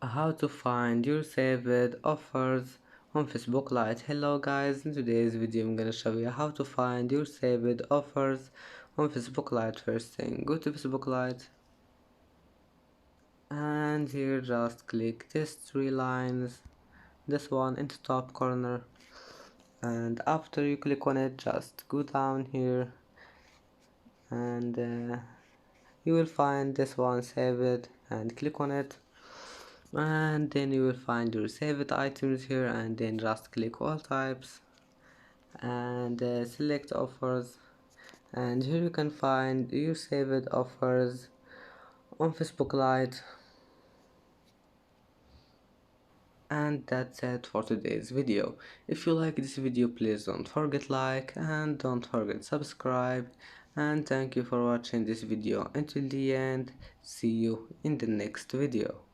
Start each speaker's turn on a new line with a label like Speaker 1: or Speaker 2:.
Speaker 1: How to find your saved offers on Facebook Lite. Hello guys, in today's video I'm gonna show you how to find your saved offers on Facebook Lite. First thing, go to Facebook Lite and here just click these three lines, this one in the top corner, and after you click on it just go down here and you will find this one, save it, and click on it, and then you will find your saved items here, and then just click all types and select offers, and here you can find your saved offers on Facebook Lite. And that's it for today's video. If you like this video, please don't forget like and don't forget subscribe, and thank you for watching this video until the end. See you in the next video.